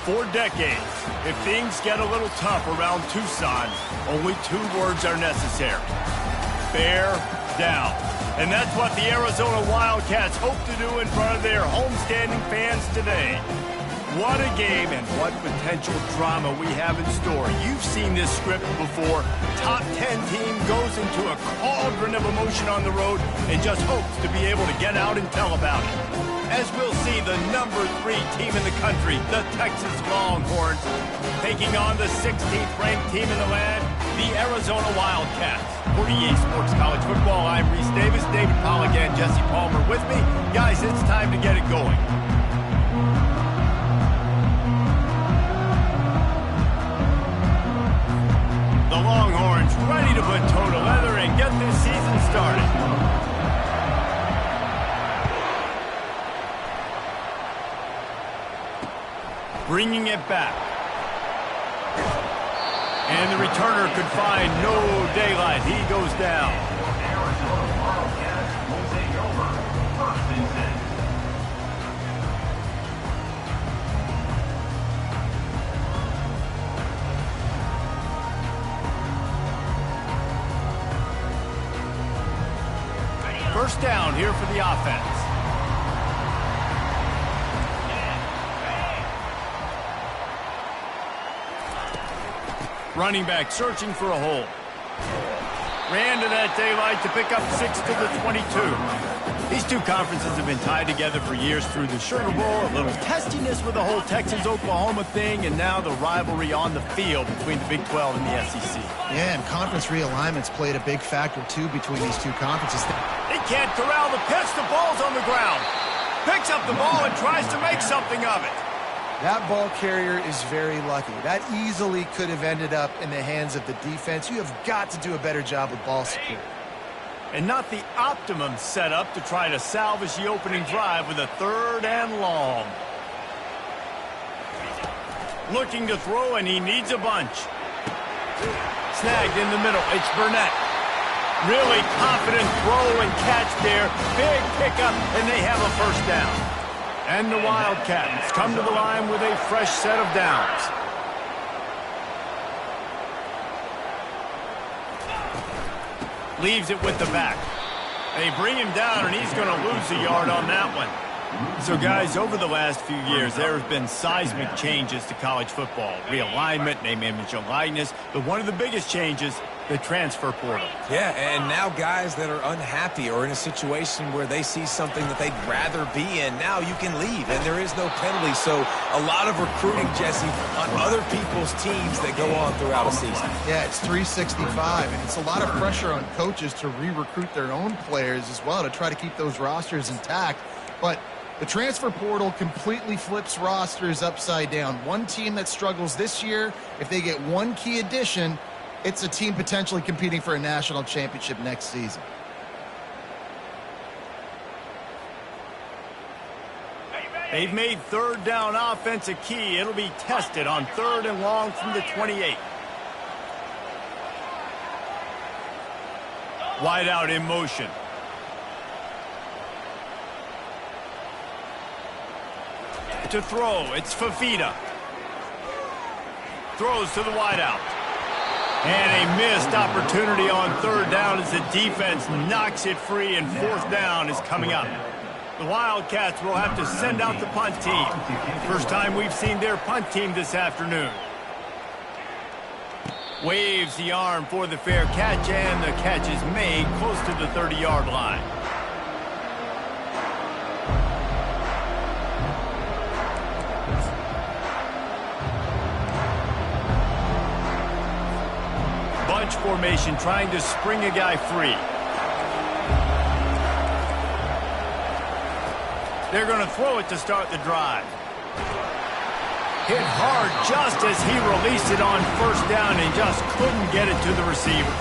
For decades, if things get a little tough around Tucson, only 2 words are necessary. Bear down. And that's what the Arizona Wildcats hope to do in front of their homestanding fans today. What a game and what potential drama we have in store. You've seen this script before. Top 10 team goes into a cauldron of emotion on the road and just hopes to be able to get out and tell about it. As we'll see the number 3 team in the country, the Texas Longhorns, taking on the 16th ranked team in the land, the Arizona Wildcats. For EA Sports College Football, I'm Reese Davis, David Pollack and Jesse Palmer with me. Guys, it's time to get it going. The Longhorns ready to put toe to leather and get this season started. Bringing it back. And the returner could find no daylight. He goes down. First down here for the offense. Running back searching for a hole. Ran to that daylight to pick up 6 to the 22. These two conferences have been tied together for years through the Sugar Bowl, a little testiness with the whole Texas-Oklahoma thing, and now the rivalry on the field between the Big 12 and the SEC. Yeah, and conference realignments played a big factor, too, between these two conferences. He can't corral the pitch. The ball's on the ground. Picks up the ball and tries to make something of it. That ball carrier is very lucky. That easily could have ended up in the hands of the defense. You have got to do a better job with ball security. And not the optimum setup to try to salvage the opening drive with a 3rd and long. Looking to throw, and he needs a bunch. Snagged in the middle. It's Burnett. Really confident throw and catch there. Big pickup, and they have a first down. And the Wildcats come to the line with a fresh set of downs. Leaves it with the back. They bring him down, and he's going to lose a yard on that one. So, guys, over the last few years, there have been seismic changes to college football. Realignment, name, image, and likeness. But one of the biggest changes, the transfer portal. Yeah, and now guys that are unhappy or in a situation where they see something that they'd rather be in, now you can leave, and there is no penalty. So a lot of recruiting, Jesse, on other people's teams that go on throughout a season. Yeah, it's 365, and it's a lot of pressure on coaches to re-recruit their own players as well to try to keep those rosters intact. But the transfer portal completely flips rosters upside down. One team that struggles this year, if they get one key addition, it's a team potentially competing for a national championship next season. They've made 3rd down offense a key. It'll be tested on 3rd and long from the 28. Wide out in motion. To throw, it's Fafita. Throws to the wideout. And a missed opportunity on 3rd down as the defense knocks it free, and 4th down is coming up. The Wildcats will have to send out the punt team. First time we've seen their punt team this afternoon. Waves the arm for the fair catch, and the catch is made close to the 30-yard line. Bunch formation trying to spring a guy free. They're going to throw it to start the drive. Hit hard just as he released it on 1st down and just couldn't get it to the receiver.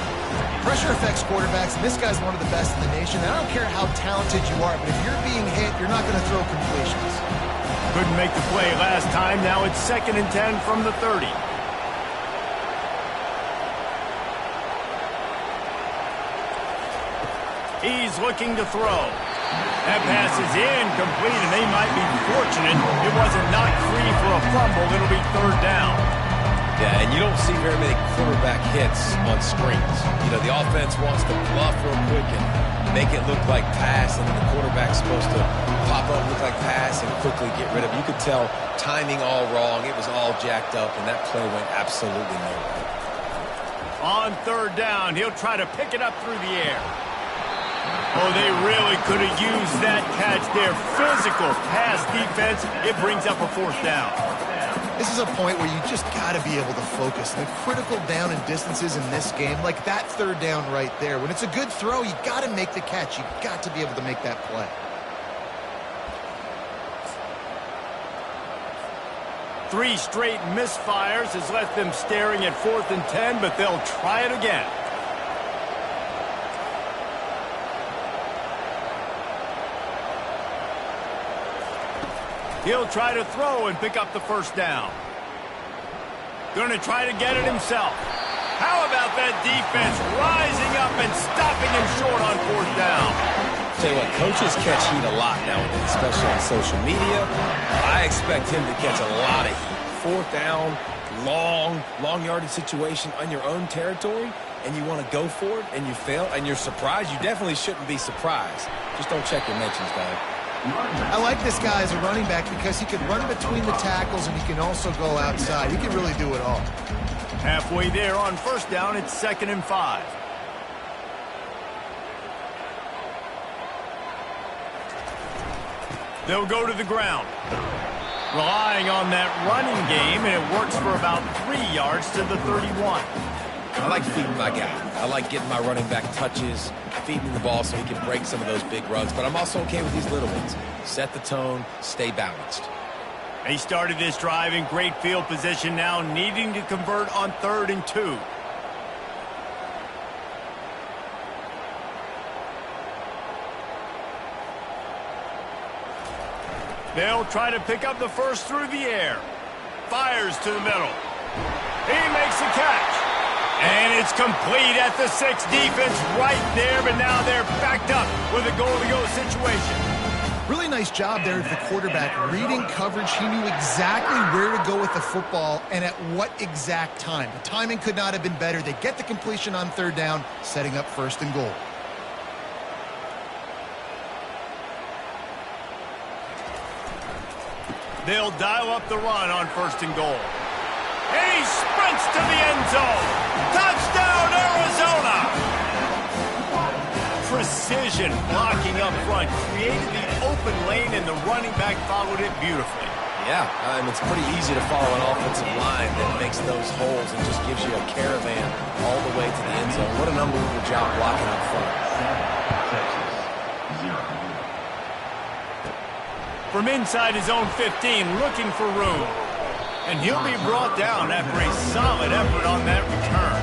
Pressure affects quarterbacks, and this guy's one of the best in the nation. And I don't care how talented you are, but if you're being hit, you're not going to throw completions. Couldn't make the play last time. Now it's 2nd and 10 from the 30. He's looking to throw. That pass is incomplete, and they might be fortunate it wasn't knocked free for a fumble. It'll be third down. Yeah, and you don't see very many quarterback hits on screens. You know, the offense wants to bluff real quick and make it look like pass, and then the quarterback's supposed to pop up, look like pass, and quickly get rid of it. You could tell timing all wrong. It was all jacked up, and that play went absolutely nowhere. On third down, he'll try to pick it up through the air. Oh, they really could have used that catch there. Physical pass defense. It brings up a fourth down. This is a point where you just got to be able to focus. The critical down and distances in this game, like that third down right there. When it's a good throw, you got to make the catch. You got to be able to make that play. Three straight misfires has left them staring at 4th and 10, but they'll try it again. He'll try to throw and pick up the first down. Going to try to get it himself. How about that defense rising up and stopping him short on 4th down? Tell you what, coaches catch heat a lot nowadays, especially on social media. I expect him to catch a lot of heat. 4th down, long yardage situation on your own territory, and you want to go for it, and you fail, and you're surprised. You definitely shouldn't be surprised. Just don't check your mentions, guys. I like this guy as a running back because he can run between the tackles and he can also go outside. He can really do it all. Halfway there on first down, it's 2nd and 5. They'll go to the ground. Relying on that running game, and it works for about 3 yards to the 31. I like feeding my guy. I like getting my running back touches, feeding the ball so he can break some of those big runs. But I'm also okay with these little ones. Set the tone, stay balanced. They started this drive in great field position now, needing to convert on 3rd and 2. They'll try to pick up the first through the air. Fires to the middle. He makes the catch. And it's complete at the 6. Defense right there, but now they're backed up with a goal-to-go situation. Really nice job there of the quarterback. Reading coverage, he knew exactly where to go with the football and at what exact time. The timing could not have been better. They get the completion on 3rd down, setting up 1st and goal. They'll dial up the run on 1st and goal. And he sprints to the end zone. Touchdown, Arizona! Precision blocking up front. Created the open lane, and the running back followed it beautifully. Yeah, it's pretty easy to follow an offensive line that makes those holes and just gives you a caravan all the way to the end zone. What an unbelievable job blocking up front. From inside his own 15, looking for room. And he'll be brought down after a solid effort on that return.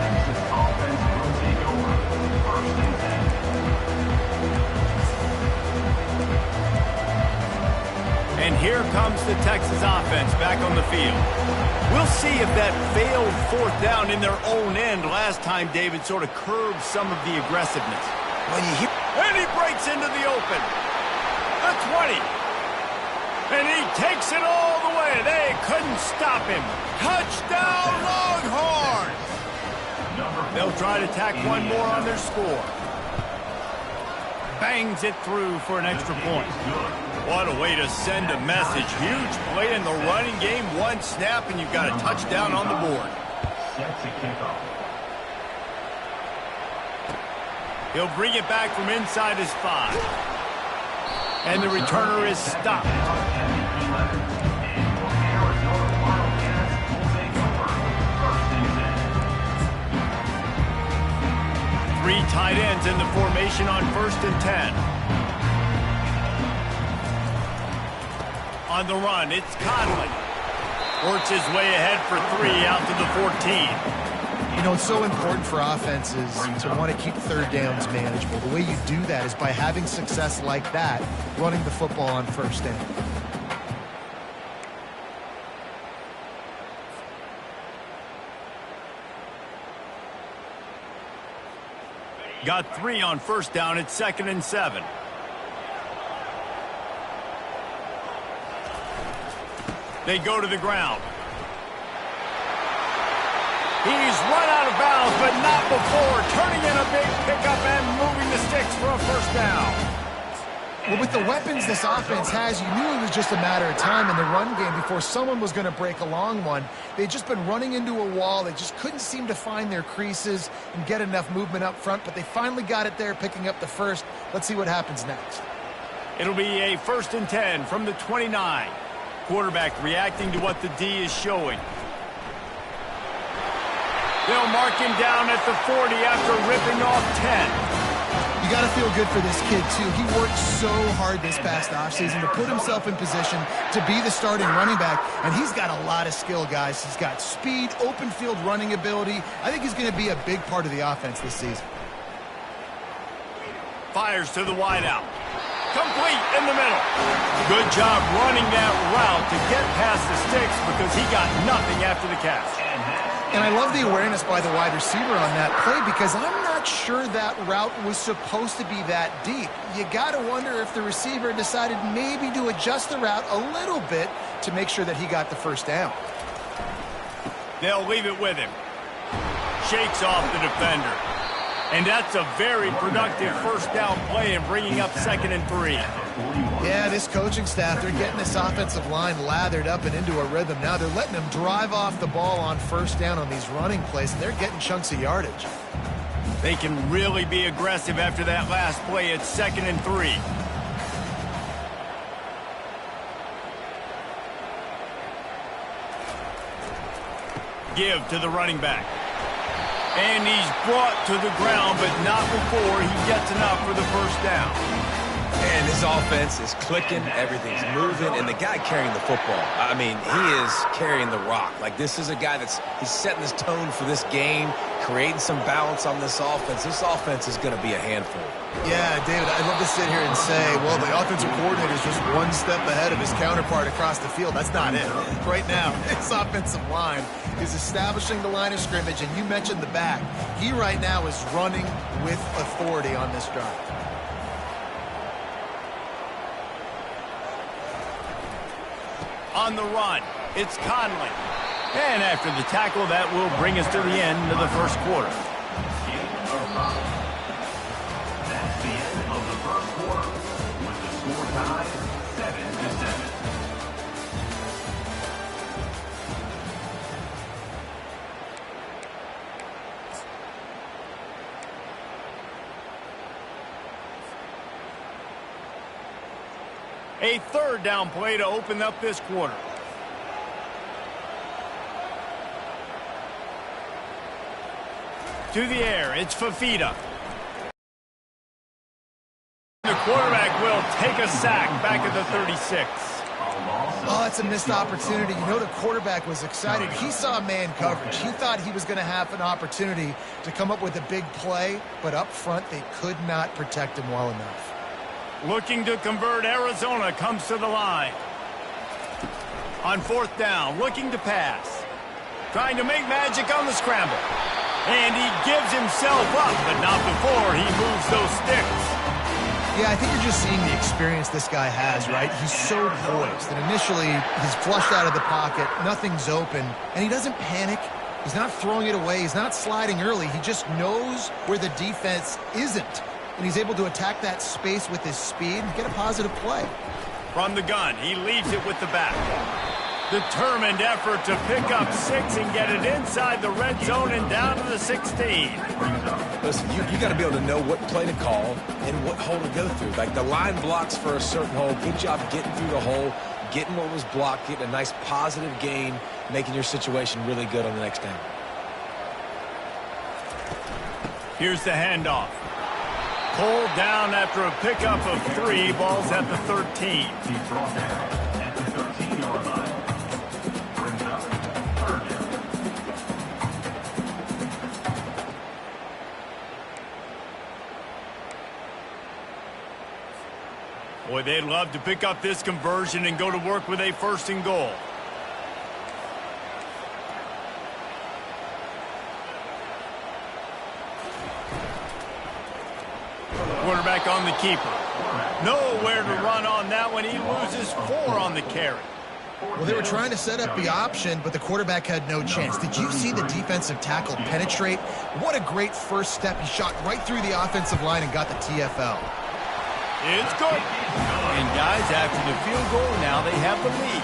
And here comes the Texas offense back on the field. We'll see if that failed 4th down in their own end last time David sort of curbed some of the aggressiveness. And he breaks into the open. The 20. And he takes it all the way. They couldn't stop him. Touchdown, Longhorns! They'll try to tack one more on their score. Bangs it through for an extra point. What a way to send a message. Huge play in the running game. One snap, and you've got a touchdown on the board. He'll bring it back from inside his 5. And the returner is stopped. 3 tight ends in the formation on 1st and 10. On the run, it's Conley. Works his way ahead for 3 out to the 14. You know, it's so important for offenses to want to keep 3rd downs manageable. The way you do that is by having success like that, running the football on 1st down. Got 3 on first down at 2nd and 7. They go to the ground. He's run out of bounds, but not before turning in a big pickup and moving the sticks for a first down. Well, with the weapons this offense has, you knew it was just a matter of time in the run game before someone was going to break a long one. They'd just been running into a wall. They just couldn't seem to find their creases and get enough movement up front, but they finally got it there, picking up the first. Let's see what happens next. It'll be a 1st and 10 from the 29. Quarterback reacting to what the D is showing. They'll mark him down at the 40 after ripping off 10. You got to feel good for this kid, too. He worked so hard this past offseason to put himself in position to be the starting running back, and he's got a lot of skill, guys. He's got speed, open field running ability. I think he's going to be a big part of the offense this season. Fires to the wideout. Complete in the middle. Good job running that route to get past the sticks because he got nothing after the catch. And I love the awareness by the wide receiver on that play because I'm not sure that route was supposed to be that deep. You got to wonder if the receiver decided maybe to adjust the route a little bit to make sure that he got the first down. They'll leave it with him. Shakes off the defender. And that's a very productive first down play in bringing up 2nd and 3. Yeah, this coaching staff, they're getting this offensive line lathered up and into a rhythm. Now they're letting them drive off the ball on first down on these running plays, and they're getting chunks of yardage. They can really be aggressive after that last play at 2nd and 3. Give to the running back. And he's brought to the ground, but not before he gets enough for the first down. And this offense is clicking, everything's moving, and the guy carrying the football, I mean, he is carrying the rock. Like, this is a guy he's setting this tone for this game, creating some balance on this offense. This offense is going to be a handful. Yeah, David, I'd love to sit here and say, well, the offensive coordinator is just one step ahead of his counterpart across the field. That's not it. Right now, his offensive line is establishing the line of scrimmage, and you mentioned the back. He right now is running with authority on this drive. On the run, it's Conley. And after the tackle, that will bring us to the end of the first quarter. That's the end of the first quarter, with the score tied 7-7. A 3rd down play to open up this quarter. To the air, it's Fafita. The quarterback will take a sack back at the 36. Oh, it's a missed opportunity. You know, the quarterback was excited. He saw man coverage. He thought he was going to have an opportunity to come up with a big play, but up front, they could not protect him well enough. Looking to convert, Arizona comes to the line. On 4th down, looking to pass. Trying to make magic on the scramble. And he gives himself up, but not before he moves those sticks. Yeah, I think you're just seeing the experience this guy has, right? He's so poised. And initially, he's flushed out of the pocket. Nothing's open. And he doesn't panic. He's not throwing it away. He's not sliding early. He just knows where the defense isn't. And he's able to attack that space with his speed and get a positive play. From the gun, he leaves it with the back. Determined effort to pick up 6 and get it inside the red zone and down to the 16. Listen, you got to be able to know what play to call and what hole to go through. Like, the line blocks for a certain hole. Good job getting through the hole, getting what was blocked, getting a nice positive gain, making your situation really good on the next down. Here's the handoff. Pulled down after a pickup of 3. Ball's at the 13. He's brought down at the 13-yard line. Brings up 3rd down. Boy, they'd love to pick up this conversion and go to work with a 1st and goal. quarterback on the keeper. Nowhere to run on that one. He loses 4 on the carry. Well, they were trying to set up the option, but the quarterback had no chance. Did you see the defensive tackle penetrate? What a great first step. He shot right through the offensive line and got the TFL. It's good. And guys, after the field goal, now they have the lead.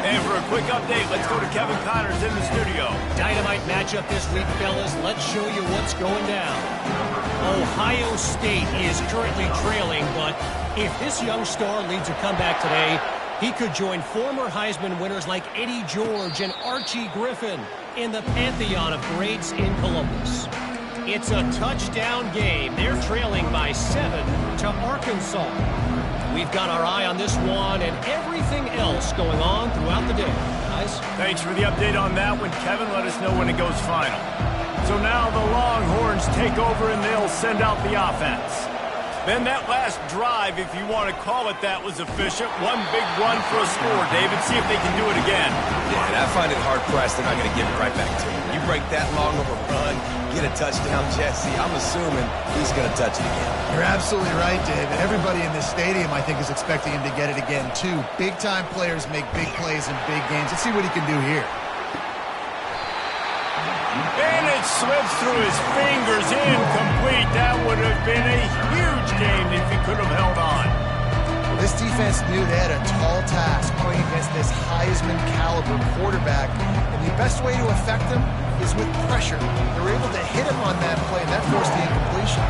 And for a quick update, let's go to Kevin Connors in the studio. Dynamite matchup this week, fellas. Let's show you what's going down. Ohio State is currently trailing, but if this young star leads a comeback today, he could join former Heisman winners like Eddie George and Archie Griffin in the pantheon of greats in Columbus. It's a touchdown game. They're trailing by 7 to Arkansas. We've got our eye on this one and everything else going on throughout the day. Guys? Thanks for the update on that one, Kevin. Let us know when it goes final. So now the Longhorns take over and they'll send out the offense. Then that last drive, if you want to call it that, was efficient. One big run for a score, David. See if they can do it again. Yeah, and I find it hard-pressed they're not going to give it right back to you. You break that long of a run, get a touchdown, Jesse, I'm assuming he's going to touch it again. You're absolutely right, David. Everybody in this stadium, I think, is expecting him to get it again, too. Big-time players make big plays in big games. Let's see what he can do here. And it slips through his fingers, incomplete. That would have been a huge game if he could have held on. This defense knew they had a tall task playing against this Heisman-caliber quarterback, and the best way to affect him is with pressure. They were able to hit him on that play, and that forced the incompletion.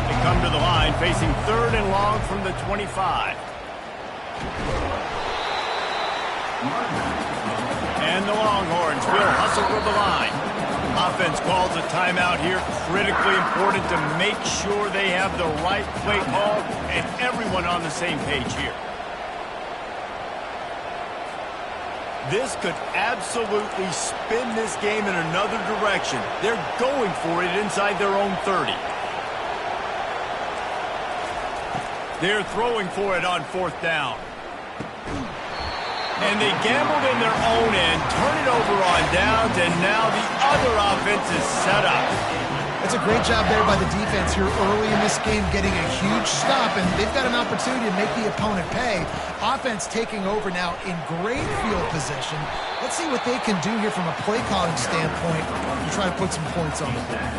They come to the line, facing 3rd and long from the 25. And the Longhorns will hustle for the line. Offense calls a timeout here. Critically important to make sure they have the right play call and everyone on the same page here. This could absolutely spin this game in another direction. They're going for it inside their own 30. They're throwing for it on 4th down. And they gambled in their own end, turn it over on downs, and now the other offense is set up. It's a great job there by the defense here early in this game, getting a huge stop, and they've got an opportunity to make the opponent pay. Offense taking over now in great field position. Let's see what they can do here from a play calling standpoint to try to put some points on the board.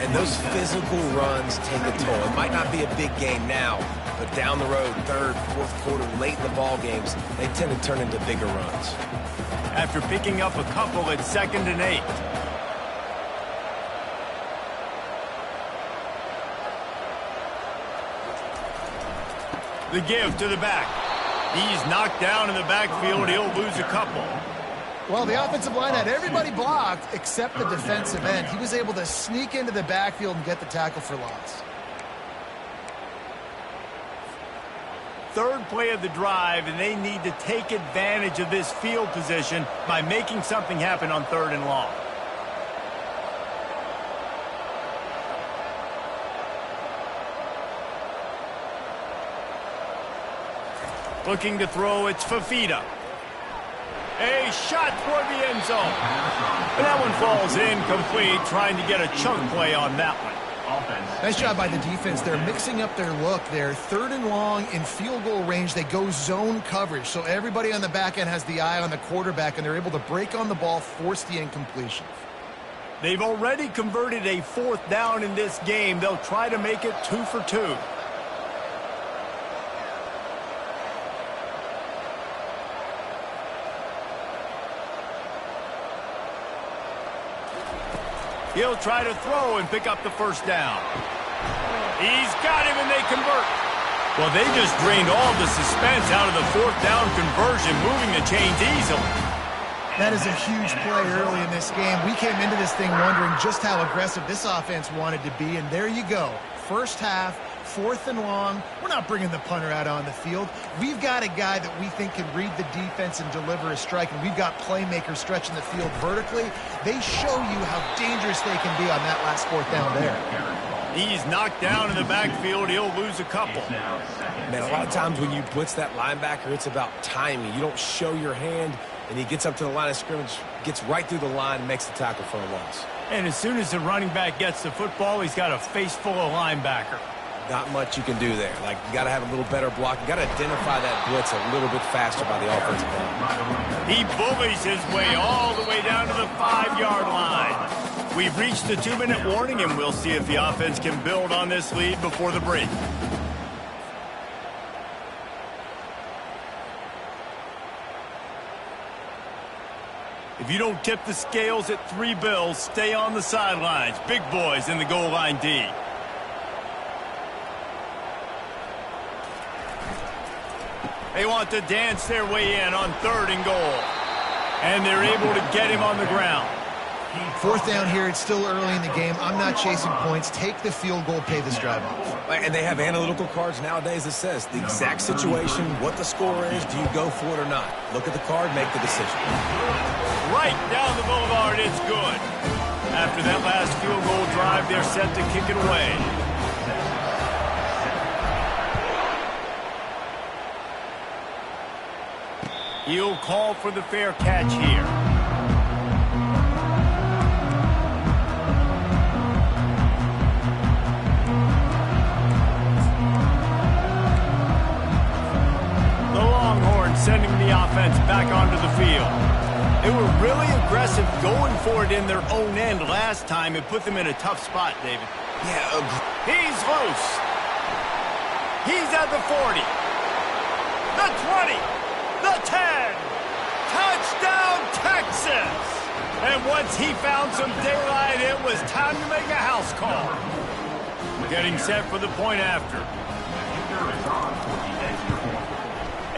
And those physical runs take a toll. It might not be a big game now, but down the road, 3rd, 4th quarter, late in the ball games, they tend to turn into bigger runs. After picking up a couple at 2nd and 8. The give to the back. He's knocked down in the backfield. He'll lose a couple. Well, the offensive line had everybody blocked except the defensive end. He was able to sneak into the backfield and get the tackle for loss. 3rd play of the drive, and they need to take advantage of this field position by making something happen on 3rd and long. Looking to throw, it's Fafita. A shot toward the end zone. And that one falls incomplete, trying to get a chunk play on that one. Nice job by the defense. They're mixing up their look there. 3rd and long in field goal range. They go zone coverage. So everybody on the back end has the eye on the quarterback, and they're able to break on the ball, force the incompletion. They've already converted a 4th down in this game. They'll try to make it 2 for 2. He'll try to throw and pick up the 1st down. He's got him, and they convert. Well, they just drained all the suspense out of the 4th down conversion, moving the chains easily. That is a huge play early in this game. We came into this thing wondering just how aggressive this offense wanted to be, and there you go. First half, 4th and long. We're not bringing the punter out on the field. We've got a guy that we think can read the defense and deliver a strike, and we've got playmakers stretching the field vertically. They show you how dangerous they can be on that last 4th down there. He's knocked down in the backfield. He'll lose a couple. Man, a lot of times when you blitz that linebacker, it's about timing. You don't show your hand, and he gets up to the line of scrimmage, gets right through the line, and makes the tackle for a loss. And as soon as the running back gets the football, he's got a face full of linebacker. Not much you can do there. Like, you got to have a little better block. You got to identify that blitz a little bit faster by the offensive line. He bullies his way all the way down to the 5-yard line. We've reached the 2-minute warning, and we'll see if the offense can build on this lead before the break. If you don't tip the scales at 3 bills, stay on the sidelines. Big boys in the goal line D. They want to dance their way in on 3rd and goal. And they're able to get him on the ground. 4th down here. It's still early in the game. I'm not chasing points. Take the field goal, pay this drive off. And they have analytical cards nowadays that says the exact situation, what the score is, do you go for it or not? Look at the card, make the decision. Right down the boulevard, it's good. After that last field goal drive, they're set to kick it away. He'll call for the fair catch here. The Longhorns sending the offense back onto the field. They were really aggressive going for it in their own end last time. It put them in a tough spot, David. Yeah, He's loose. He's at the 40. The 20. The 10. Touchdown, Texas. And once he found some daylight, it was time to make a house call. Getting set for the point after.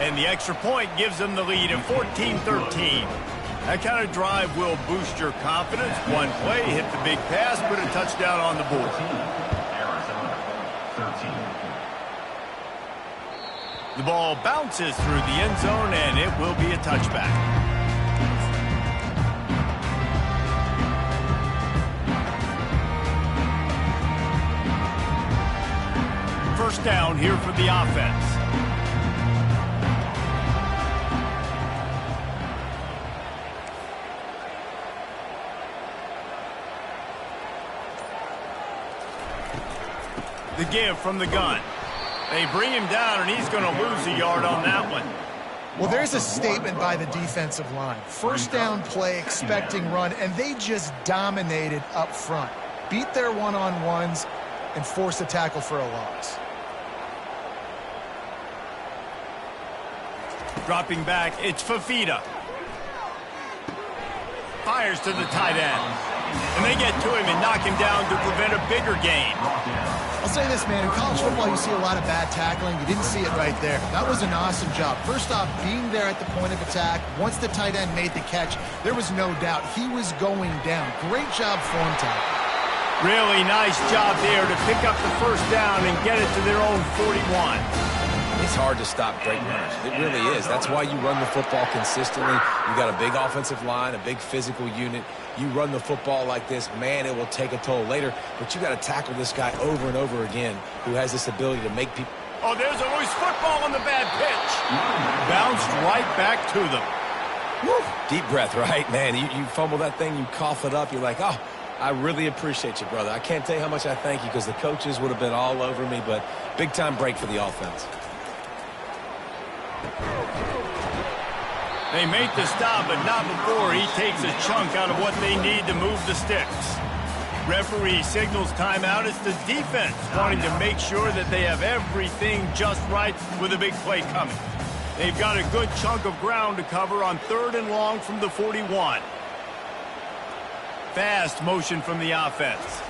And the extra point gives them the lead at 14-13. That kind of drive will boost your confidence. One play, hit the big pass, put a touchdown on the board. The ball bounces through the end zone, and it will be a touchback. First down here for the offense. The give from the gun. They bring him down, and he's going to lose a yard on that one. Well, there's a statement by the defensive line. First down play, expecting run, and they just dominated up front. Beat their one-on-ones and force a tackle for a loss. Dropping back, it's Fafita. Fires to the tight end. And they get to him and knock him down to prevent a bigger gain. I'll say this, man. In college football, you see a lot of bad tackling. You didn't see it right there. That was an awesome job. First off, being there at the point of attack. Once the tight end made the catch, there was no doubt he was going down. Great job for him, Tom. Really nice job there to pick up the first down and get it to their own 41. It's hard to stop great runners. It really is. That's why you run the football consistently. You got a big offensive line, a big physical unit. You run the football like this, man, it will take a toll later. But you got to tackle this guy over and over again who has this ability to make people. Oh, there's a loose football on the bad pitch. Bounced right back to them. Woo. Deep breath, right? Man, you fumble that thing, you cough it up. You're like, oh, I really appreciate you, brother. I can't tell you how much I thank you because the coaches would have been all over me, but big-time break for the offense. They make the stop, but not before he takes a chunk out of what they need to move the sticks. Referee signals timeout. It's the defense wanting to make sure that they have everything just right with a big play coming. They've got a good chunk of ground to cover on 3rd and long from the 41. Fast motion from the offense.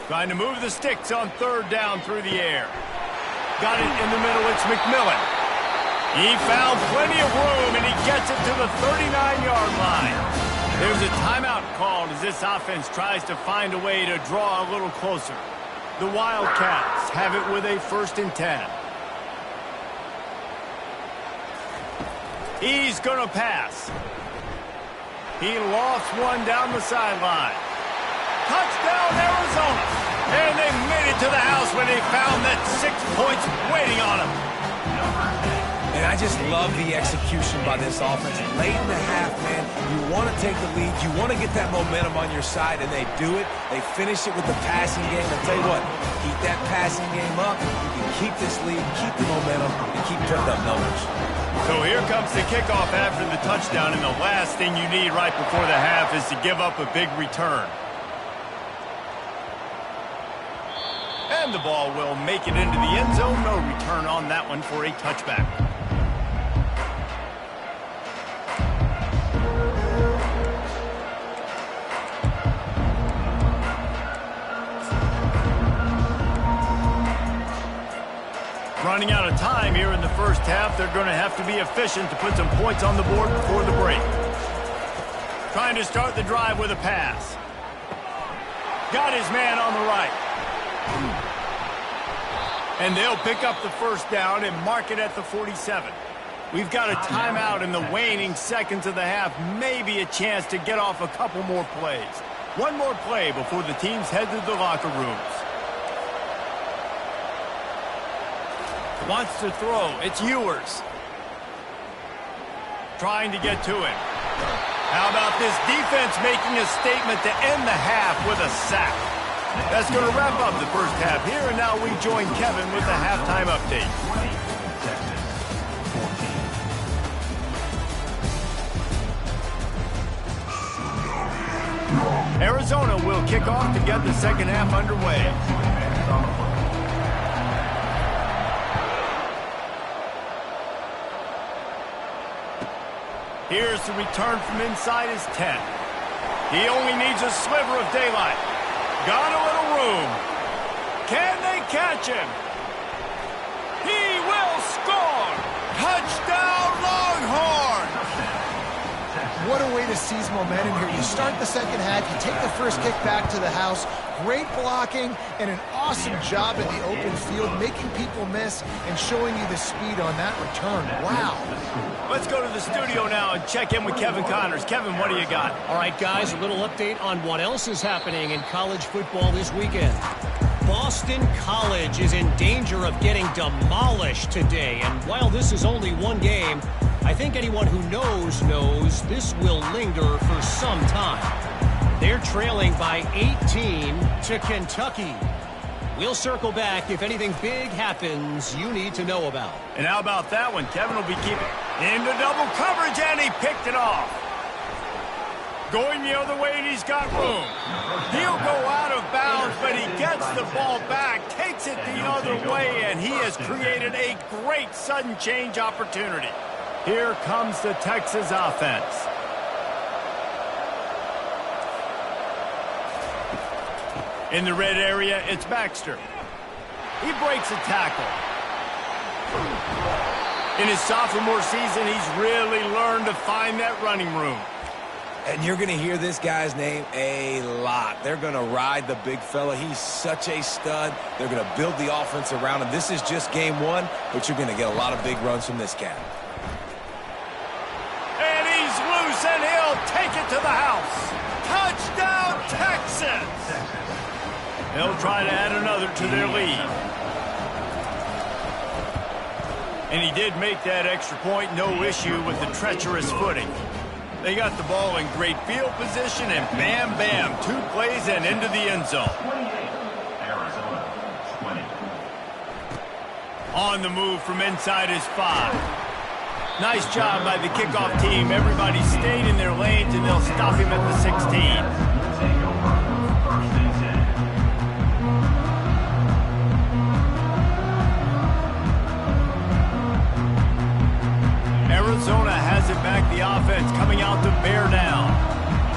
Trying to move the sticks on 3rd down through the air. Got it in the middle. It's McMillan. He found plenty of room, and he gets it to the 39-yard line. There's a timeout called as this offense tries to find a way to draw a little closer. The Wildcats have it with a 1st and 10. He's going to pass. He lost one down the sideline. Touchdown, Arizona. And they made it to the house when they found that 6 points waiting on them. And I just love the execution by this offense. Late in the half, man, you want to take the lead. You want to get that momentum on your side, and they do it. They finish it with the passing game. I'll tell you what, Keep that passing game up. You can keep this lead, keep the momentum, and keep putting up numbers. So here comes the kickoff after the touchdown, and the last thing you need right before the half is to give up a big return. And the ball will make it into the end zone. No return on that one for a touchback. Running out of time here in the first half. They're going to have to be efficient to put some points on the board before the break. Trying to start the drive with a pass. Got his man on the right. And they'll pick up the first down and mark it at the 47. We've got a timeout in the waning seconds of the half. Maybe a chance to get off a couple more plays. One more play before the teams head to the locker rooms. Wants to throw. It's Ewers. Trying to get to him. How about this defense making a statement to end the half with a sack? That's going to wrap up the first half here, and now we join Kevin with the halftime update. 20, Texas, 14. Arizona will kick off to get the second half underway. Here's the return from inside his 10. He only needs a sliver of daylight. Got a little room. Can they catch him? He will score! Touchdown, Longhorns! What a way to seize momentum here. You start the second half, you take the first kick back to the house, great blocking, and an awesome job in the open field, making people miss and showing you the speed on that return. Wow. Let's go to the studio now and check in with Kevin Connors. Kevin, what do you got? All right, guys, a little update on what else is happening in college football this weekend. Boston College is in danger of getting demolished today, and while this is only one game, I think anyone who knows this will linger for some time. They're trailing by 18 to Kentucky. We'll circle back if anything big happens you need to know about. And how about that one? Kevin will be keeping into double coverage, and he picked it off. Going the other way, and he's got room. He'll go out of bounds, but he gets the ball back, takes it the other way, and he has created a great sudden change opportunity. Here comes the Texas offense. In the red area, it's Baxter. He breaks a tackle. In his sophomore season, he's really learned to find that running room. And you're going to hear this guy's name a lot. They're going to ride the big fella. He's such a stud. They're going to build the offense around him. This is just game one, but you're going to get a lot of big runs from this cat. And he's loose, and he'll take it to the house. Touchdown, Texas! They'll try to add another to their lead. And he did make that extra point, no issue with the treacherous footing. They got the ball in great field position, and bam, bam, 2 plays and into the end zone. 28, Arizona, 20. On the move from inside his 5. Nice job by the kickoff team. Everybody stayed in their lanes, and they'll stop him at the 16. Take over, 1st and 10. Arizona has it back, the offense coming out to bear down.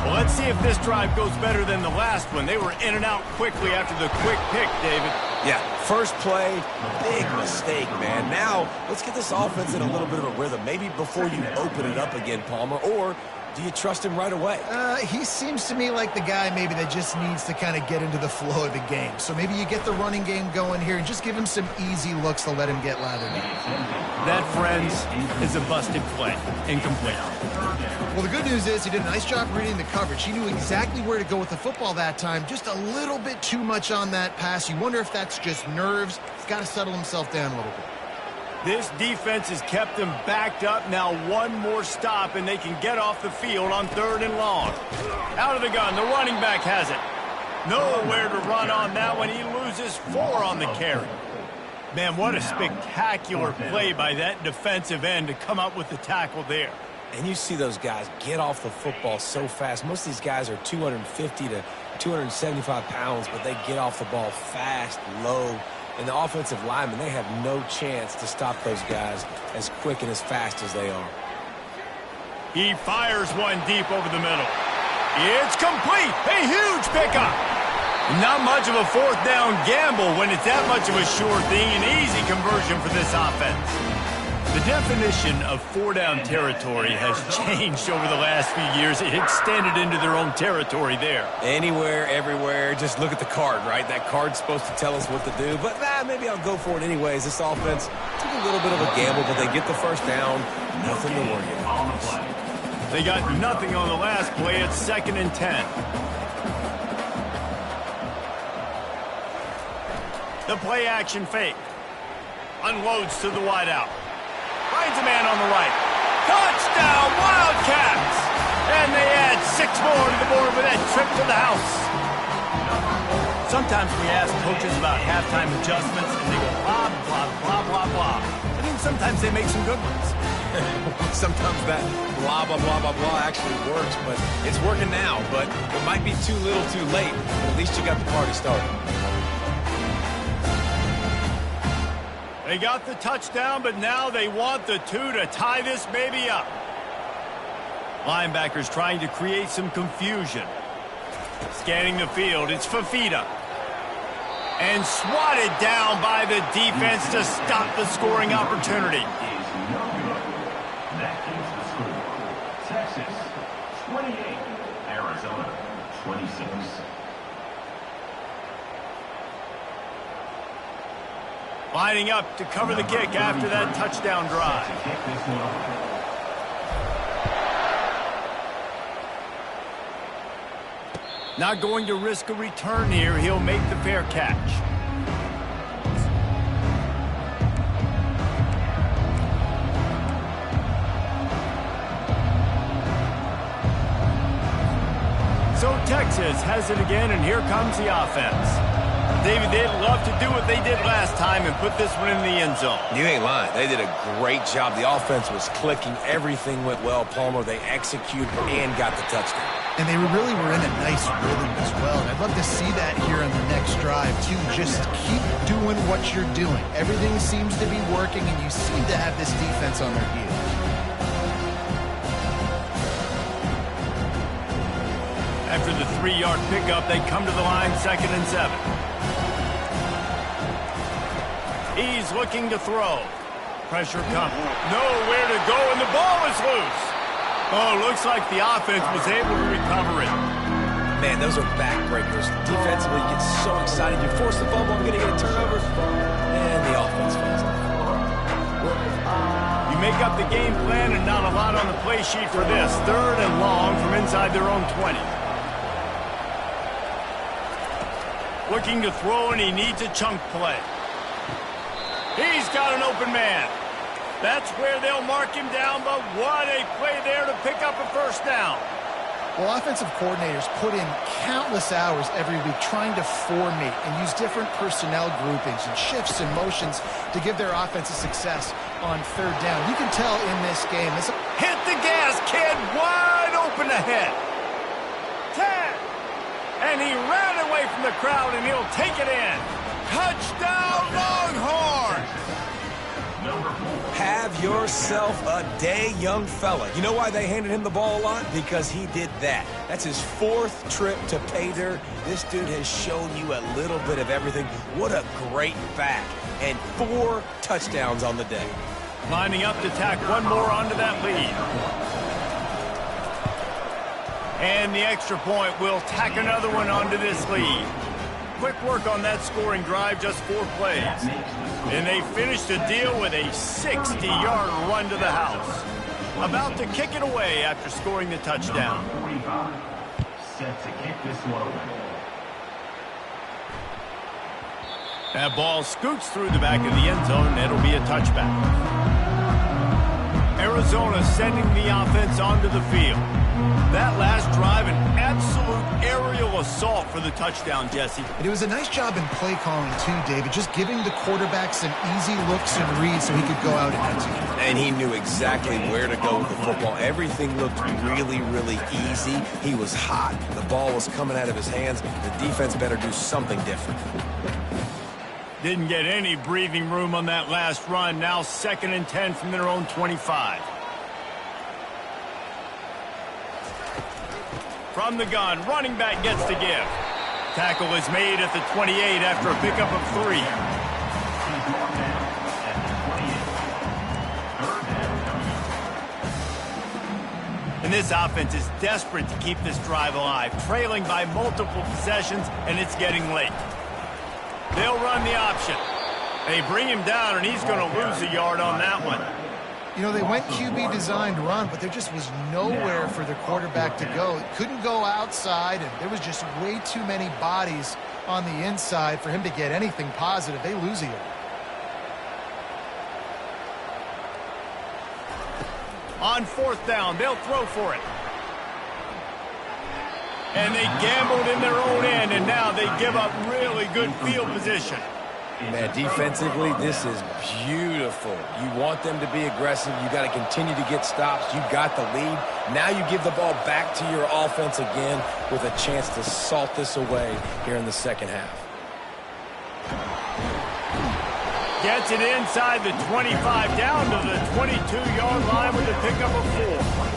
Well, let's see if this drive goes better than the last one. They were in and out quickly after the quick pick, David. Yeah, first play, big mistake, man. Now, let's get this offense in a little bit of a rhythm. Maybe before you open it up again, Palmer, or do you trust him right away? He seems to me like the guy maybe that just needs to kind of get into the flow of the game. So maybe you get the running game going here and just give him some easy looks to let him get lathered in. That, friends, is a busted play. Incomplete. Well, the good news is he did a nice job reading the coverage. He knew exactly where to go with the football that time. Just a little bit too much on that pass. You wonder if that's just nerves. He's got to settle himself down a little bit. This defense has kept them backed up. Now one more stop, and they can get off the field on 3rd and long. Out of the gun, the running back has it. Nowhere to run on that one. He loses loses 4 on the carry. Man, what a spectacular play by that defensive end to come up with the tackle there. And you see those guys get off the football so fast. Most of these guys are 250 to 275 pounds, but they get off the ball fast, low. And the offensive linemen, they have no chance to stop those guys as quick and as fast as they are. He fires one deep over the middle. It's complete. A huge pickup. Not much of a 4th down gamble when it's that much of a sure thing. An easy conversion for this offense. The definition of 4-down territory has changed over the last few years. It extended into their own territory there. Anywhere, everywhere. Just look at the card, right? That card's supposed to tell us what to do. But maybe I'll go for it anyways. This offense took a little bit of a gamble, but they get the 1st down. Nothing to worry about. They got nothing on the last play. It's 2nd and 10. The play action fake. Unloads to the wideout. Finds a man on the right. Touchdown, Wildcats! And they add 6 more to the board with that trip to the house. Sometimes we ask coaches about halftime adjustments, and they go blah, blah, blah, blah, blah. I think sometimes they make some good ones. Sometimes that blah, blah, blah, blah, blah actually works, but it's working now. But it might be too little too late, but at least you got the party started. They got the touchdown, but now they want the 2 to tie this baby up. Linebackers trying to create some confusion. Scanning the field, it's Fafita. And swatted down by the defense to stop the scoring opportunity. That is the score. Texas, 28. Arizona, 26. Lining up to cover the kick after that touchdown drive. Not going to risk a return here. He'll make the fair catch. So Texas has it again, and here comes the offense. David, they'd love to do what they did last time and put this one in the end zone. You ain't lying. They did a great job. The offense was clicking. Everything went well, Palmer. They executed and got the touchdown. And they really were in a nice rhythm as well. And I'd love to see that here on the next drive, too. Just keep doing what you're doing. Everything seems to be working, and you seem to have this defense on their heels. After the 3-yard pickup, they come to the line, 2nd and 7. He's looking to throw. Pressure coming. Nowhere to go, and the ball is loose. Oh, looks like the offense was able to recover it. Man, those are backbreakers. Defensively, you get so excited. You force the fumble, I'm going to get a turnover, and the offense falls down. You make up the game plan, and not a lot on the play sheet for this. 3rd and long from inside their own 20. Looking to throw, and he needs a chunk play. He's got an open man. That's where they'll mark him down, but what a play there to pick up a 1st down. Well, offensive coordinators put in countless hours every week trying to formate and use different personnel groupings and shifts and motions to give their offensive success on 3rd down. You can tell in this game. Hit the gas, kid. Wide open ahead. 10. And he ran away from the crowd, and he'll take it in. Touchdown, Longhorns! Have yourself a day, young fella. You know why they handed him the ball a lot? Because he did that. That's his 4th trip to pay dirt. This dude has shown you a little bit of everything. What a great back. And 4 touchdowns on the day. Lining up to tack one more onto that lead. And the extra point will tack another one onto this lead. Quick work on that scoring drive, just 4 plays. And they finish the deal with a 60-yard run to the house. About to kick it away after scoring the touchdown. Set to kick this one away. That ball scoots through the back of the end zone, and it'll be a touchback. Arizona sending the offense onto the field. That last drive, an absolute aerial assault for the touchdown, Jesse. And it was a nice job in play calling, too, David, just giving the quarterback some easy looks and reads so he could go out and execute. And he knew exactly where to go with the football. Everything looked really, really easy. He was hot. The ball was coming out of his hands. The defense better do something different. Didn't get any breathing room on that last run. Now 2nd and 10 from their own 25. From the gun, running back gets to give. Tackle is made at the 28 after a pickup of 3. And this offense is desperate to keep this drive alive, trailing by multiple possessions, and it's getting late. They'll run the option. They bring him down, and he's going to lose a yard on that one. You know, they went QB designed run, but there just was nowhere for the quarterback to go. It couldn't go outside, and there was just way too many bodies on the inside for him to get anything positive. They lose a yard. On 4th down, they'll throw for it. And they gambled in their own end, and now they give up really good field position. Man, defensively, this is beautiful. You want them to be aggressive. You got to continue to get stops. You got the lead. Now you give the ball back to your offense again with a chance to salt this away here in the second half. Gets it inside the 25, down to the 22-yard line with a pickup of 4.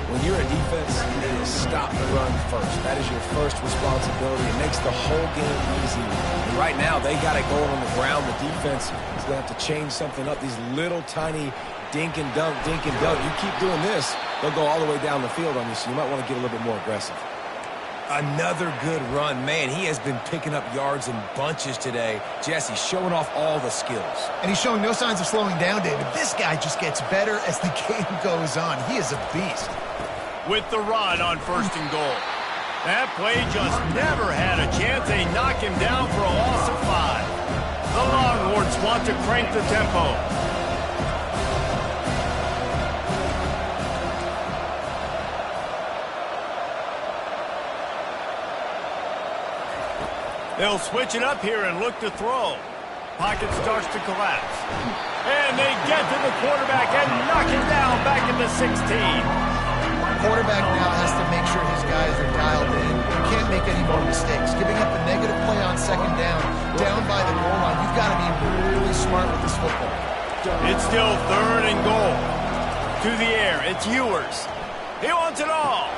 When you're a defense, it is stop the run first. That is your first responsibility. It makes the whole game easy. And right now, they got it going on the ground. The defense is going to have to change something up. These little tiny dink and dunk, dink and dunk. You keep doing this, they'll go all the way down the field on you, so you might want to get a little bit more aggressive. Another good run. Man, he has been picking up yards in bunches today. Jesse showing off all the skills. And he's showing no signs of slowing down, David. This guy just gets better as the game goes on. He is a beast. With the run on 1st and goal. That play just never had a chance. They knock him down for a loss of 5. The Longhorns want to crank the tempo. They'll switch it up here and look to throw. Pocket starts to collapse. And they get to the quarterback and knock him down back at the 16. Quarterback now has to make sure his guys are dialed in. You can't make any more mistakes. Giving up a negative play on 2nd down by the goal line. You've got to be really smart with this football. It's still 3rd and goal. To the air, it's Ewers. He wants it all.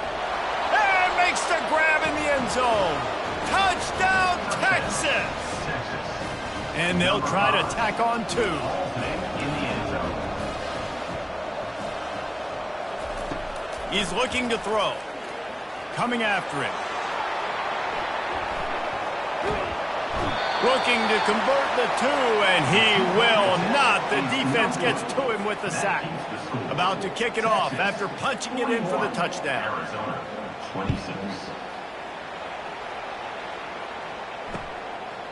And makes the grab in the end zone. Touchdown, Texas! And they'll try to tack on 2. He's looking to throw. Coming after it. Looking to convert the 2, and he will not. The defense gets to him with the sack. About to kick it off after punching it in for the touchdown. Arizona, 26.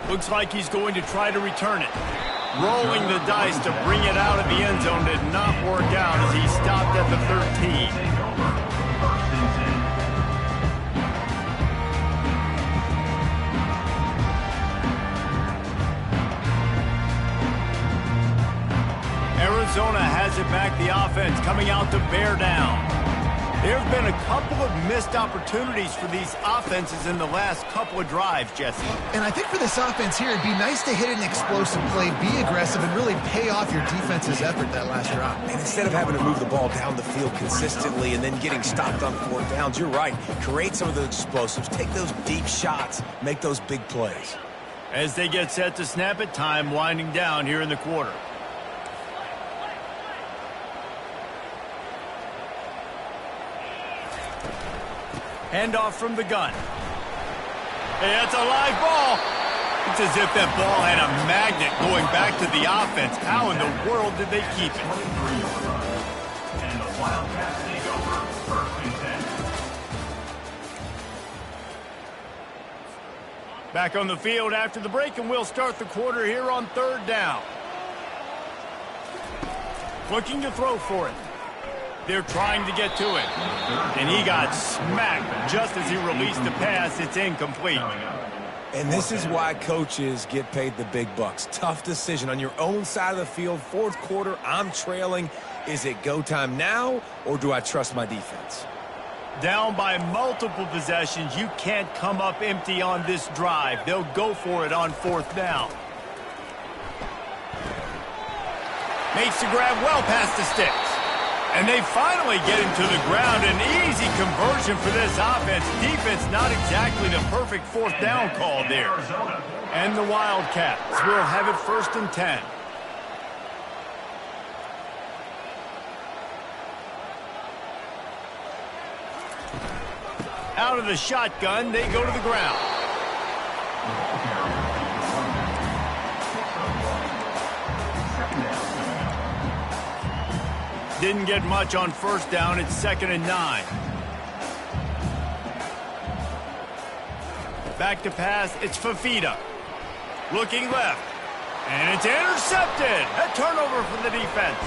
Looks like he's going to try to return it. Rolling the dice to bring it out of the end zone did not work out as he stopped at the 13. Arizona has it back, the offense coming out to bear down. There have been a couple of missed opportunities for these offenses in the last couple of drives, Jesse. And I think for this offense here, it'd be nice to hit an explosive play, be aggressive, and really pay off your defense's effort that last drive. And instead of having to move the ball down the field consistently and then getting stopped on 4th downs, you're right. Create some of those explosives. Take those deep shots. Make those big plays. As they get set to snap it, time winding down here in the quarter. Handoff from the gun. Hey, that's a live ball. It's as if that ball had a magnet going back to the offense. How in the world did they keep it? And the Wildcats take over 1st and 10. Back on the field after the break, and we'll start the quarter here on 3rd down. Looking to throw for it. They're trying to get to him. And he got smacked just as he released the pass. It's incomplete. And this is why coaches get paid the big bucks. Tough decision on your own side of the field. Fourth quarter, I'm trailing. Is it go time now, or do I trust my defense? Down by multiple possessions, you can't come up empty on this drive. They'll go for it on fourth down. Makes the grab well past the sticks. And they finally get him to the ground. An easy conversion for this offense. Defense not exactly the perfect fourth down call there. And the Wildcats will have it 1st and 10. Out of the shotgun, they go to the ground. Didn't get much on first down. It's 2nd and 9. Back to pass. It's Fafita. Looking left. And it's intercepted. A turnover for the defense.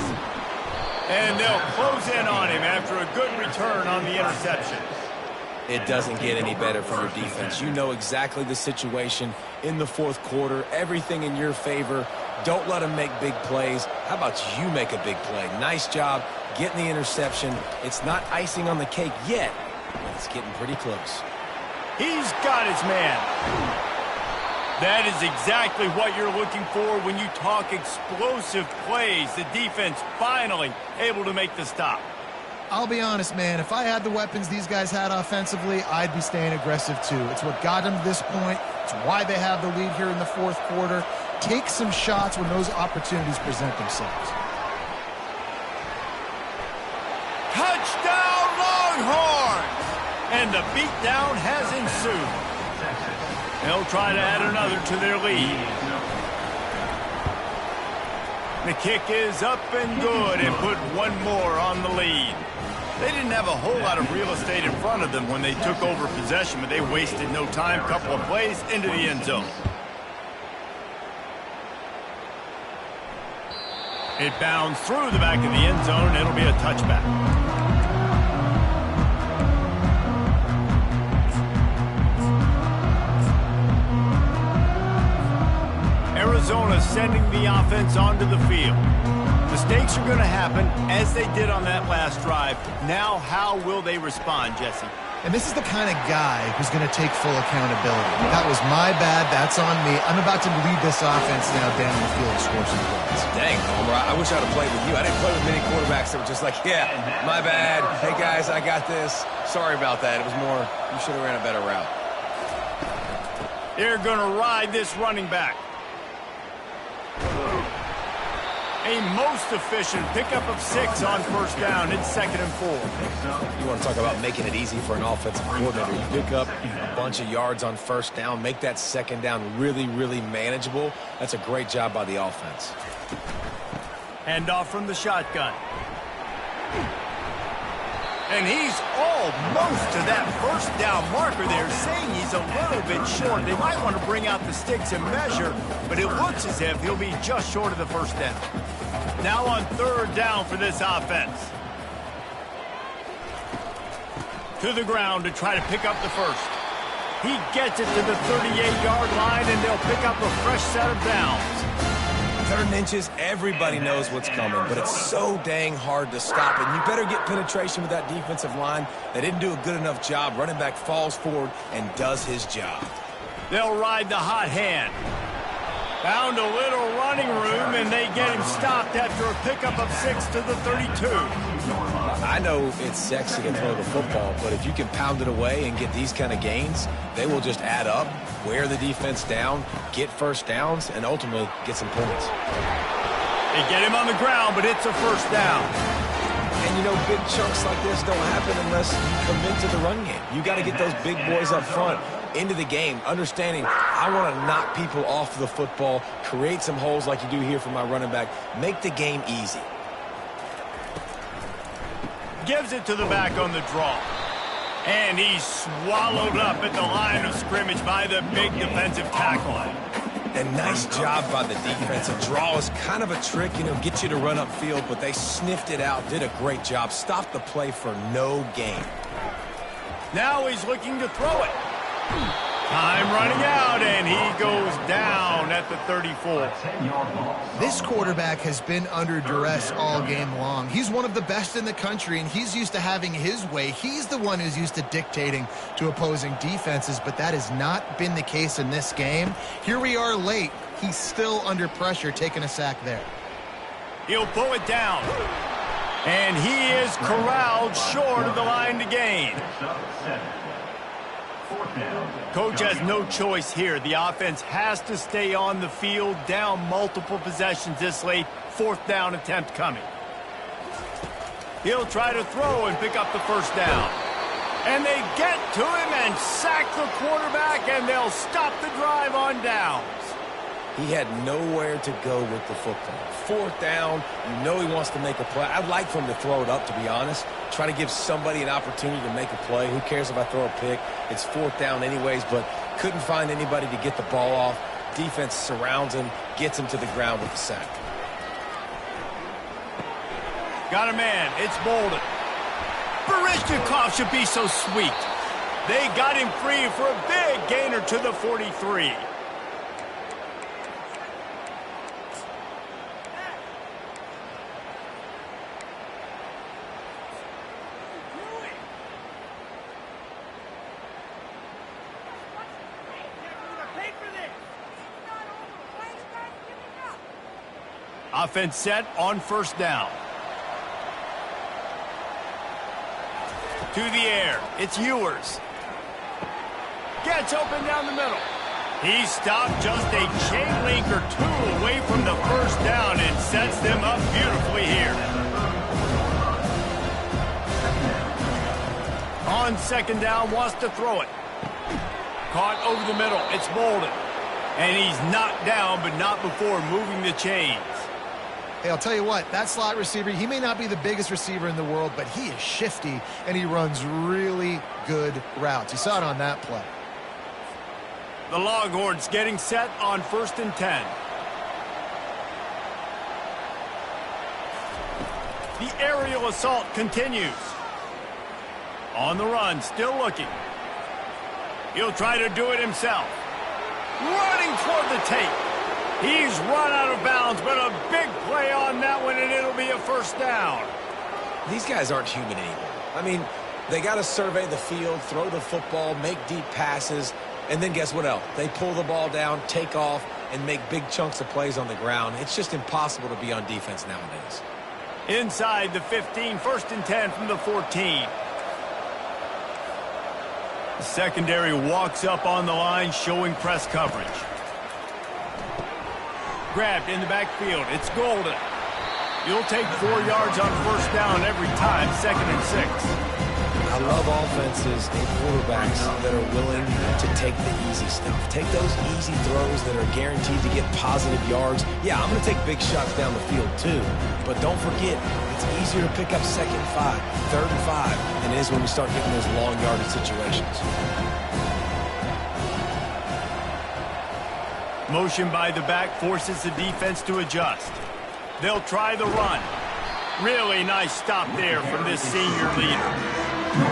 And they'll close in on him after a good return on the interception. It doesn't get any better for your defense. You know exactly the situation in the fourth quarter. Everything in your favor. Don't let them make big plays. How about you make a big play? Nice job getting the interception. It's not icing on the cake yet, but it's getting pretty close. He's got his man. That is exactly what you're looking for when you talk explosive plays. The defense finally able to make the stop. I'll be honest, man. If I had the weapons these guys had offensively, I'd be staying aggressive too. It's what got them to this point. It's why they have the lead here in the fourth quarter. Take some shots when those opportunities present themselves. Touchdown, Longhorns! And the beatdown has ensued. They'll try to add another to their lead. The kick is up and good and put one more on the lead. They didn't have a whole lot of real estate in front of them when they took over possession, but they wasted no time. Couple of plays into the end zone. It bounds through the back of the end zone. It'll be a touchback. Arizona sending the offense onto the field. Mistakes are going to happen, as they did on that last drive. Now, how will they respond, Jesse? And this is the kind of guy who's going to take full accountability. That was my bad. That's on me. I'm about to lead this offense now down the field and score some points. Dang, Homer, I wish I'd have played with you. I didn't play with many quarterbacks that were just like, yeah, my bad. Hey, guys, I got this. Sorry about that. It was more, you should have ran a better route. They're going to ride this running back. A most efficient pickup of 6 on first down. It's 2nd and 4. You want to talk about making it easy for an offensive coordinator. You pick up a bunch of yards on first down, make that second down really, really manageable. That's a great job by the offense. Handoff from the shotgun. And he's almost to that first down marker there, saying he's a little bit short. They might want to bring out the sticks and measure, but it looks as if he'll be just short of the first down. Now on third down for this offense. To the ground to try to pick up the first. He gets it to the 38-yard line, and they'll pick up a fresh set of downs. 3rd inches, everybody knows what's coming, but it's so dang hard to stop it. And you better get penetration with that defensive line. They didn't do a good enough job. Running back falls forward and does his job. They'll ride the hot hand. Found a little running room, and they get him stopped after a pickup of 6 to the 32. I know it's sexy to throw the football, but if you can pound it away and get these kind of gains, they will just add up, wear the defense down, get first downs, and ultimately get some points. They get him on the ground, but it's a first down. And, you know, big chunks like this don't happen unless you commit to the run game. You got to get those big boys up front into the game, understanding I want to knock people off the football, create some holes like you do here for my running back, make the game easy. Gives it to the back on the draw. And he's swallowed up at the line of scrimmage by the big defensive tackle. And nice job by the defense. A draw is kind of a trick, get you to run upfield, but they sniffed it out, did a great job. Stopped the play for no gain. Now he's looking to throw it. Time running out, and he goes down at the 34. This quarterback has been under duress all game long. He's one of the best in the country, and he's used to having his way. He's the one who's used to dictating to opposing defenses, but that has not been the case in this game. Here we are late. He's still under pressure, taking a sack there. He'll pull it down. And he is corralled short of the line to gain. Coach has no choice here. The offense has to stay on the field, down multiple possessions this late. 4th down attempt coming. He'll try to throw and pick up the first down. And they get to him and sack the quarterback, and they'll stop the drive on downs. He had nowhere to go with the football. 4th down, he wants to make a play. I'd like for him to throw it up, to be honest. Try to give somebody an opportunity to make a play. Who cares if I throw a pick? It's 4th down anyways, but couldn't find anybody to get the ball off. Defense surrounds him, gets him to the ground with the sack. Got a man. It's Bolden. Barishnikov should be so sweet. They got him free for a big gainer to the 43. Offense set on 1st down. To the air. It's Ewers. Gets open down the middle. He stopped just a chain link or two away from the 1st down and sets them up beautifully here. On 2nd down, wants to throw it. Caught over the middle. It's Bolden. And he's knocked down, but not before moving the chains. Hey, I'll tell you what, that slot receiver, he may not be the biggest receiver in the world, but he is shifty, and he runs really good routes. You saw it on that play. The Longhorns getting set on 1st and 10. The aerial assault continues. On the run, still looking. He'll try to do it himself. Running toward the tape. He's run out of bounds, but a big play on that one, and it'll be a 1st down. These guys aren't human anymore. I mean, they got to survey the field, throw the football, make deep passes, and then guess what else? They pull the ball down, take off, and make big chunks of plays on the ground. It's just impossible to be on defense nowadays. Inside the 15, 1st and 10 from the 14. The secondary walks up on the line, showing press coverage. Grabbed in the backfield. It's Golden. You'll take 4 yards on 1st down every time, 2nd and 6. I love offenses and quarterbacks that are willing to take the easy stuff. Take those easy throws that are guaranteed to get positive yards. Yeah, I'm going to take big shots down the field too. But don't forget, it's easier to pick up 2nd and 5, 3rd and 5 than it is when we start getting those long yardage situations. Motion by the back forces the defense to adjust. They'll try the run. Really nice stop there from this senior leader.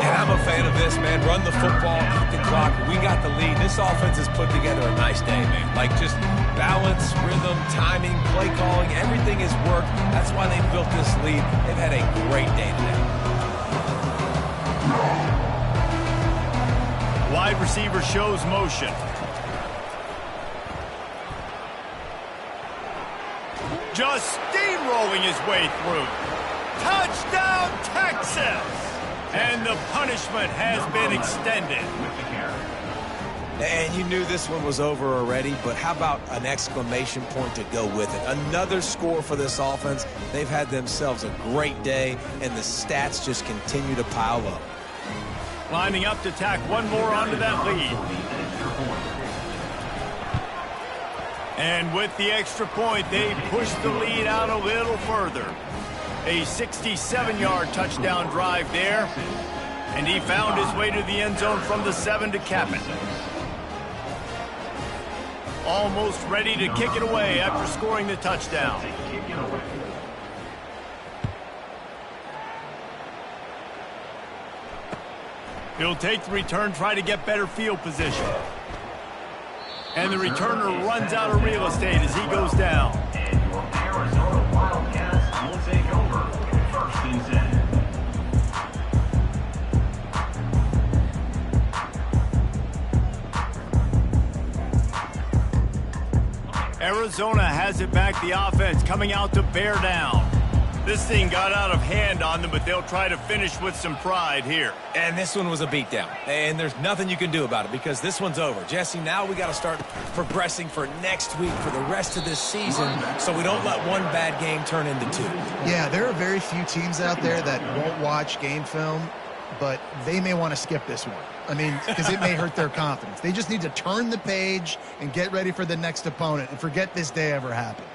And I'm a fan of this, man. Run the football, keep the clock. We got the lead. This offense has put together a nice day, man. Like just balance, rhythm, timing, play calling, everything has worked. That's why they built this lead. They've had a great day today. Wide receiver shows motion. Just steamrolling his way through. Touchdown, Texas! And the punishment has been extended. And you knew this one was over already, but how about an exclamation point to go with it? Another score for this offense. They've had themselves a great day, and the stats just continue to pile up. Lining up to tack one more onto that lead. And with the extra point, they push the lead out a little further. A 67-yard touchdown drive there. And he found his way to the end zone from the 7 to cap it. Almost ready to kick it away after scoring the touchdown. He'll take the return, try to get better field position. And the returner runs out of real estate as he goes down. And your Arizona Wildcats will take over 1st and 10. Arizona has it back, the offense coming out to bear down. This thing got out of hand on them, but they'll try to finish with some pride here. And this one was a beatdown. And there's nothing you can do about it because this one's over. Jesse, now we got to start progressing for next week, for the rest of this season, so we don't let one bad game turn into two. Yeah, there are very few teams out there that won't watch game film, but they may want to skip this one. I mean, because it may hurt their confidence. They just need to turn the page and get ready for the next opponent and forget this day ever happened.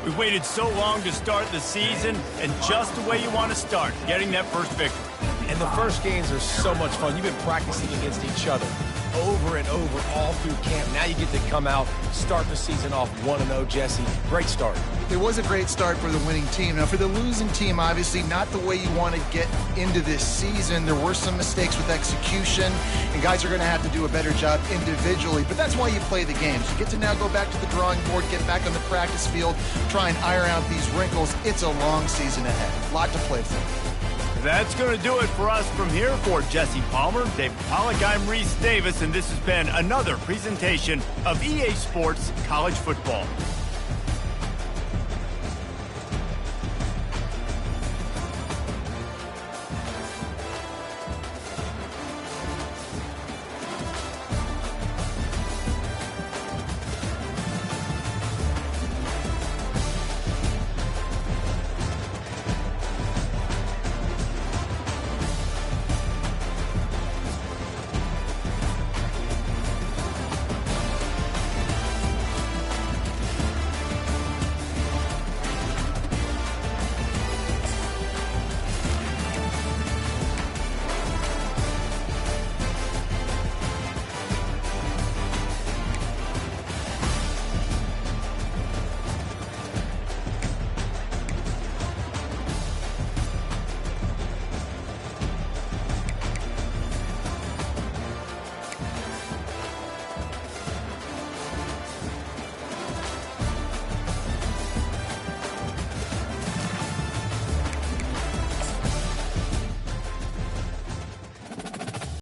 We've waited so long to start the season, and just the way you want to start, getting that first victory. And the first games are so much fun. You've been practicing against each other over and over all through camp. Now you get to come out, start the season off 1-0, Jesse. Great start. It was a great start for the winning team. Now, for the losing team, obviously not the way you want to get into this season. There were some mistakes with execution, and guys are going to have to do a better job individually. But that's why you play the games. You get to now go back to the drawing board, get back on the practice field, try and iron out these wrinkles. It's a long season ahead. A lot to play for. That's going to do it for us from here. For Jesse Palmer, David Pollack, I'm Reese Davis, and this has been another presentation of EA Sports College Football.